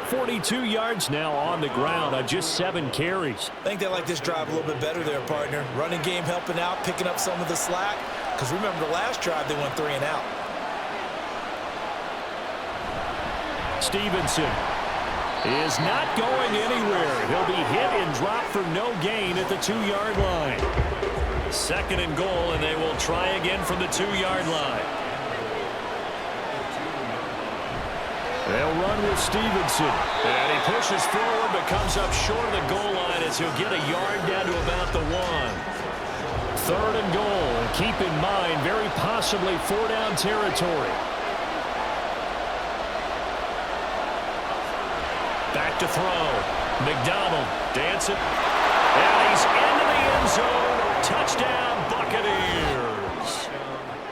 42 yards now on the ground on just 7 carries. I think they like this drive a little bit better there, partner. Running game helping out, picking up some of the slack. Because remember the last drive, they went 3 and out. Stevenson is not going anywhere. He'll be hit and dropped for no gain at the 2-yard line. 2nd and goal, and they will try again from the 2-yard line. They'll run with Stevenson. And he pushes forward but comes up short of the goal line as he'll get a yard down to about the 1. 3rd and goal. And keep in mind, very possibly 4-down territory. Back to throw. McDonald dancing. And he's into the end zone. Touchdown, Buccaneers.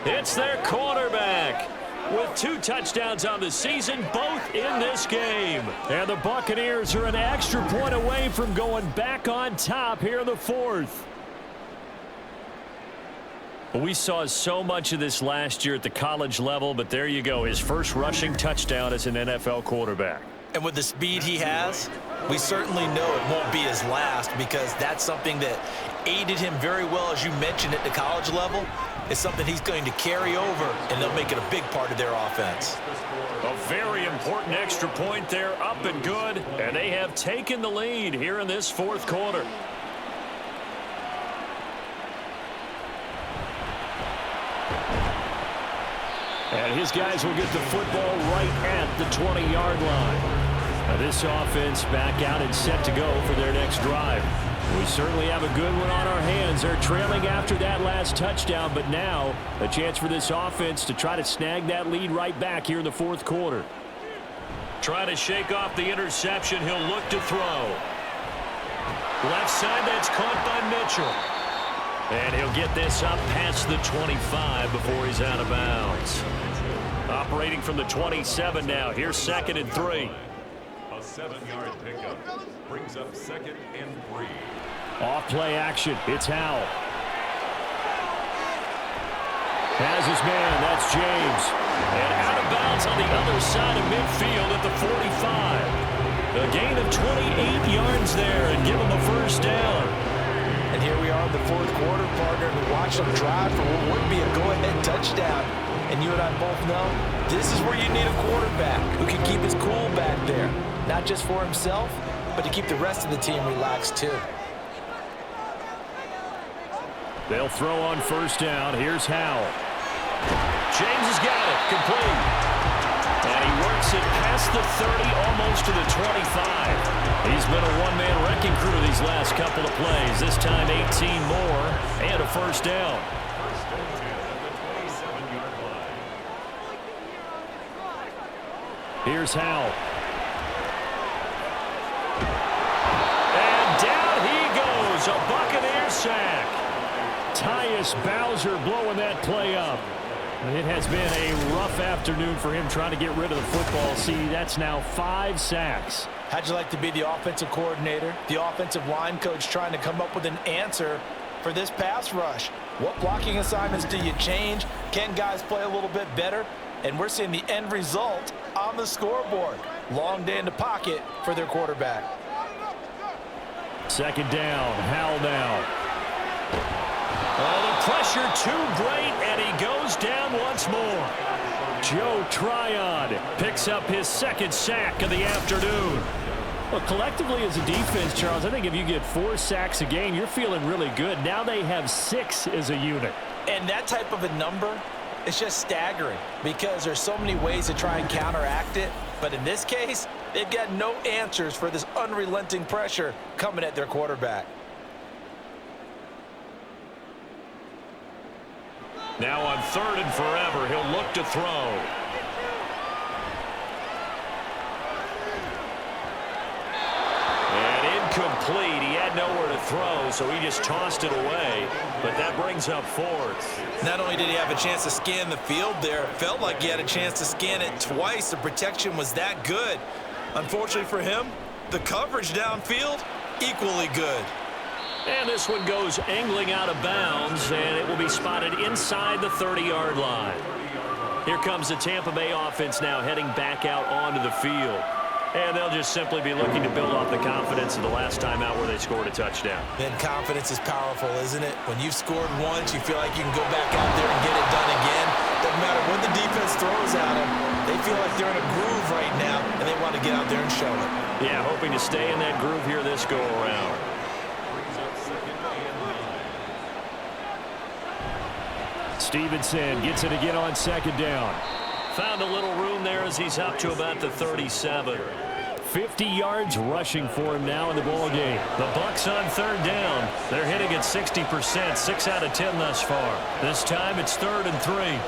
It's their quarterback with 2 touchdowns on the season, both in this game. And the Buccaneers are an extra point away from going back on top here in the 4th. We saw so much of this last year at the college level, but there you go, his first rushing touchdown as an NFL quarterback. And with the speed he has, we certainly know it won't be his last, because that's something that aided him very well, as you mentioned, at the college level. It's something he's going to carry over, and they'll make it a big part of their offense. A very important extra point there, up and good, and they have taken the lead here in this 4th quarter. And his guys will get the football right at the 20-yard line. Now this offense back out and set to go for their next drive. We certainly have a good one on our hands. They're trailing after that last touchdown, but now a chance for this offense to try to snag that lead right back here in the 4th quarter. Trying to shake off the interception. He'll look to throw. Left side, that's caught by Mitchell. And he'll get this up past the 25 before he's out of bounds. Operating from the 27 now. Here's 2nd and 3. A 7-yard pickup brings up 2nd and 3. Off play action. It's Howell. Has his man. That's James. And out of bounds on the other side of midfield at the 45. A gain of 28 yards there and give him a first down. And here we are in the fourth quarter, partner, and watch them drive for what would be a go-ahead touchdown. And you and I both know this is where you need a quarterback who can keep his cool back there, not just for himself, but to keep the rest of the team relaxed too. They'll throw on first down. Here's Howell. James has got it. Complete. And he works it past the 30, almost to the 25. He's been a one-man wrecking crew these last couple of plays. This time 18 more and a first down. First and 10 at the 27-yard line. Here's Howell. And down he goes. A Buccaneer sack. Tyus Bowser blowing that play up. It has been a rough afternoon for him trying to get rid of the football. See, that's now 5 sacks. How'd you like to be the offensive coordinator, the offensive line coach trying to come up with an answer for this pass rush? What blocking assignments do you change? Can guys play a little bit better? And we're seeing the end result on the scoreboard. Long day in the pocket for their quarterback. Second down, Howell now. Oh, the pressure too great, and he goes down once more. Joe Tryon picks up his second sack of the afternoon. Well, collectively as a defense, Charles, I think if you get 4 sacks a game, you're feeling really good. Now they have 6 as a unit. And that type of a number is just staggering because there's so many ways to try and counteract it. But in this case, they've got no answers for this unrelenting pressure coming at their quarterback. Now on 3rd and forever, he'll look to throw. And incomplete. He had nowhere to throw, so he just tossed it away. But that brings up 4th. Not only did he have a chance to scan the field there, it felt like he had a chance to scan it twice. The protection was that good. Unfortunately for him, the coverage downfield, equally good. And this one goes angling out of bounds, and it will be spotted inside the 30-yard line. Here comes the Tampa Bay offense now heading back out onto the field. And they'll just simply be looking to build off the confidence of the last time out where they scored a touchdown. Then confidence is powerful, isn't it? When you've scored once, you feel like you can go back out there and get it done again. Doesn't matter what the defense throws at them. They feel like they're in a groove right now, and they want to get out there and show it. Yeah, hoping to stay in that groove here this go-around. Stevenson gets it again on second down. Found a little room there as he's up to about the 37. 50 yards rushing for him now in the ball game. The Bucs on 3rd down. They're hitting at 60%, 6 out of 10 thus far. This time it's 3rd and 3.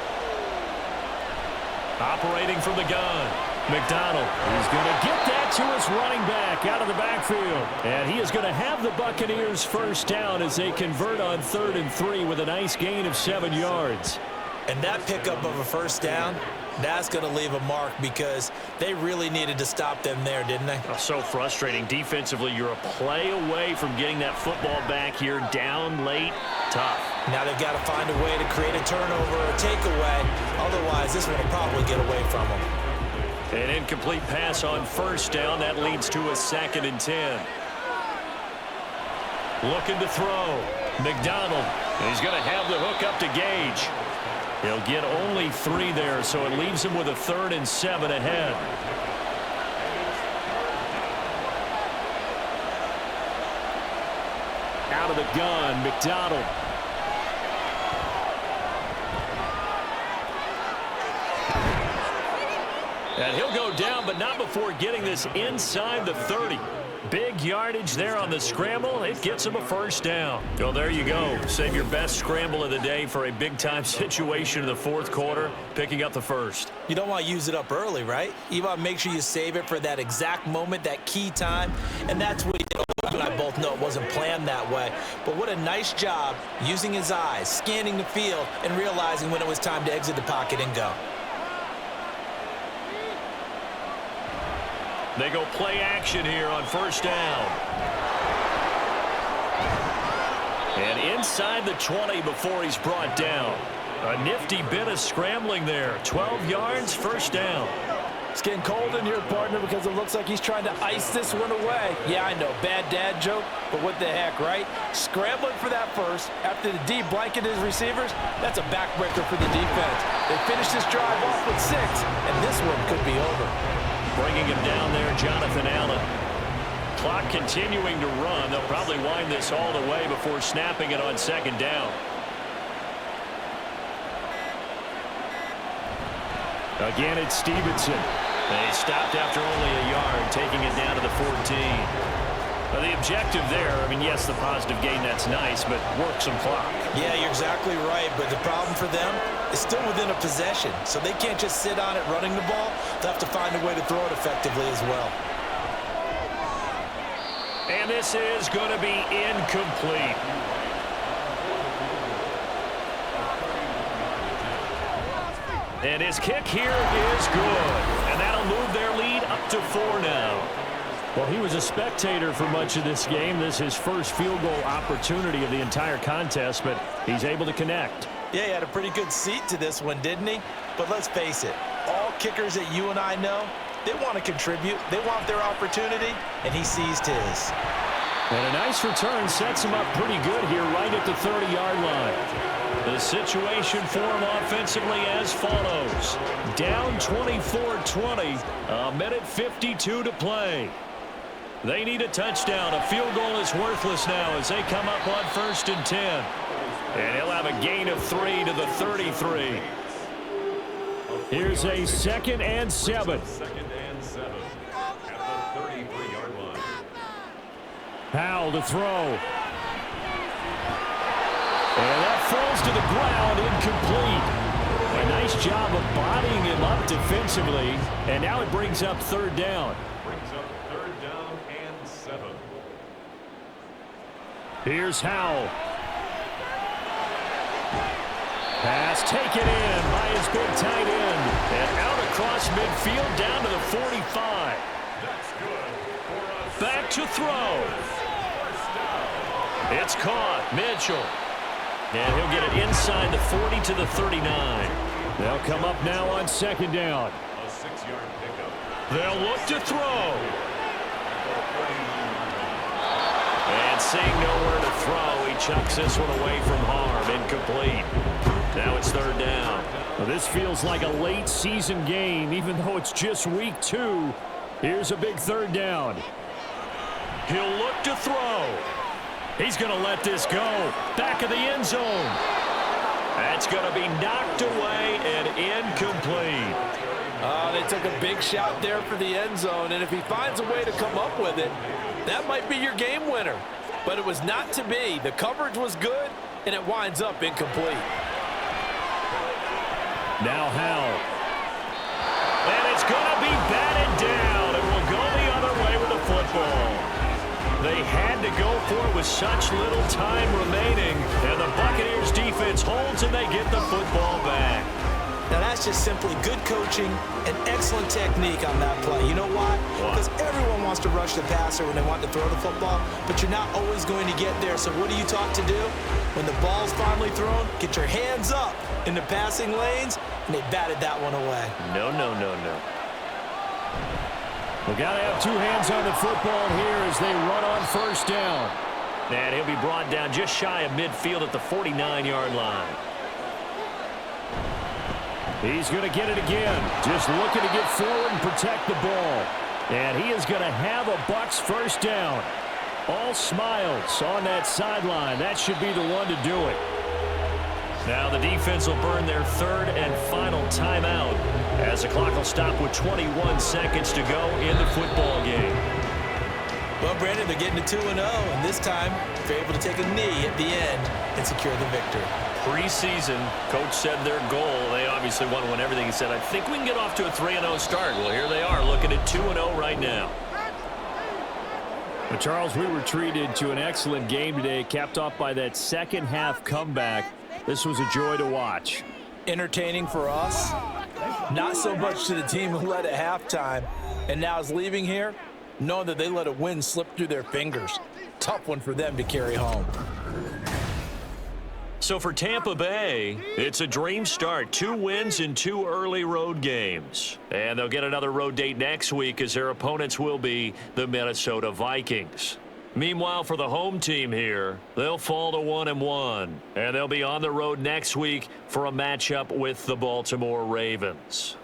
Operating from the gun. McDonald. He's going to get that to his running back out of the backfield. And he is going to have the Buccaneers first down as they convert on 3rd and 3 with a nice gain of 7 yards. And that pickup of a first down, that's going to leave a mark because they really needed to stop them there, didn't they? Oh, so frustrating. Defensively, you're a play away from getting that football back here down late. Tough. Now they've got to find a way to create a turnover or a takeaway. Otherwise, this one will probably get away from them. An incomplete pass on first down. That leads to a 2nd and 10. Looking to throw. McDonald. He's going to have the hook up to Gage. He'll get only 3 there, so it leaves him with a 3rd and 7 ahead. Out of the gun, McDonald. And he'll go down, but not before getting this inside the 30. Big yardage there on the scramble. It gets him a first down. Well, there you go. Save your best scramble of the day for a big-time situation in the 4th quarter, picking up the first. You don't want to use it up early, right? You want to make sure you save it for that exact moment, that key time, and that's what you and I both know it wasn't planned that way. But what a nice job using his eyes, scanning the field, and realizing when it was time to exit the pocket and go. They go play action here on first down. And inside the 20 before he's brought down. A nifty bit of scrambling there. 12 yards, first down. It's getting cold in here, partner, because it looks like he's trying to ice this one away. Yeah, I know, bad dad joke, but what the heck, right? Scrambling for that first after the D blanketed his receivers, that's a backbreaker for the defense. They finished this drive off with 6, and this one could be over. Bringing him down there, Jonathan Allen. Clock continuing to run. They'll probably wind this all the way before snapping it on second down. Again, it's Stevenson. They stopped after only a yard, taking it down to the 14. Well, the objective there, I mean, yes, the positive gain, that's nice, but work some clock. Yeah, you're exactly right, but the problem for them is still within a possession, so they can't just sit on it running the ball. They'll have to find a way to throw it effectively as well. And this is going to be incomplete. And his kick here is good. And that'll move their lead up to 4 now. Well, he was a spectator for much of this game. This is his first field goal opportunity of the entire contest, but he's able to connect. Yeah, he had a pretty good seat to this one, didn't he? But let's face it, all kickers that you and I know, they want to contribute. They want their opportunity, and he seized his. And a nice return sets him up pretty good here right at the 30-yard line. The situation for him offensively as follows. Down 24-20, a minute 52 to play. They need a touchdown. A field goal is worthless now as they come up on 1st and 10. And he'll have a gain of 3 to the 33. Here's a 2nd and 7. 2nd and 7 at the 33-yard line. Powell to throw. And that falls to the ground, incomplete. A nice job of bodying him up defensively. And now it brings up 3rd down. Brings up 3rd down and 7. Here's Howell. Pass taken in by his big tight end. And out across midfield down to the 45. That's good for us. Back to throw. It's caught. Mitchell. And he'll get it inside the 40 to the 39. They'll come up now on 2nd down. A 6-yard pickup. They'll look to throw. And seeing nowhere to throw, he chucks this one away from harm. Incomplete. Now it's 3rd down. Well, this feels like a late season game, even though it's just week 2. Here's a big 3rd down. He'll look to throw. He's going to let this go. Back of the end zone. That's going to be knocked away and incomplete. They took a big shot there for the end zone, and if he finds a way to come up with it, that might be your game winner. But it was not to be. The coverage was good, and it winds up incomplete. Now Howell. And it's going to be batted down, and will go the other way with the football. They had to go for it with such little time remaining, and the Buccaneers defense holds and they get the football back. Now that's just simply good coaching and excellent technique on that play. You know why? Because everyone wants to rush the passer when they want to throw the football, but you're not always going to get there. So what are you taught to do? When the ball's finally thrown, get your hands up in the passing lanes, and they batted that one away. No, no, no, no. We got to have 2 hands on the football here as they run on 1st down. And he'll be brought down just shy of midfield at the 49-yard line. He's going to get it again. Just looking to get forward and protect the ball. And he is going to have a Bucs 1st down. All smiles on that sideline. That should be the one to do it. Now the defense will burn their 3rd and final timeout as the clock will stop with 21 seconds to go in the football game. Well, Brandon, they're getting to 2-0, and this time they're able to take a knee at the end and secure the victory. Preseason, coach said their goal, they obviously want to win everything. He said, I think we can get off to a 3-0 start. Well, here they are looking at 2-0 right now. But Charles, we were treated to an excellent game today, capped off by that second half comeback. This was a joy to watch. Entertaining for us, not so much to the team who led at halftime and now is leaving here knowing that they let a win slip through their fingers. Tough one for them to carry home. So for Tampa Bay, it's a dream start. 2 wins in 2 early road games. And they'll get another road date next week as their opponents will be the Minnesota Vikings. Meanwhile, for the home team here, they'll fall to 1-1. And they'll be on the road next week for a matchup with the Baltimore Ravens.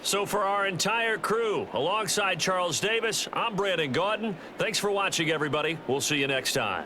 So for our entire crew, alongside Charles Davis, I'm Brandon Gaudin. Thanks for watching, everybody. We'll see you next time.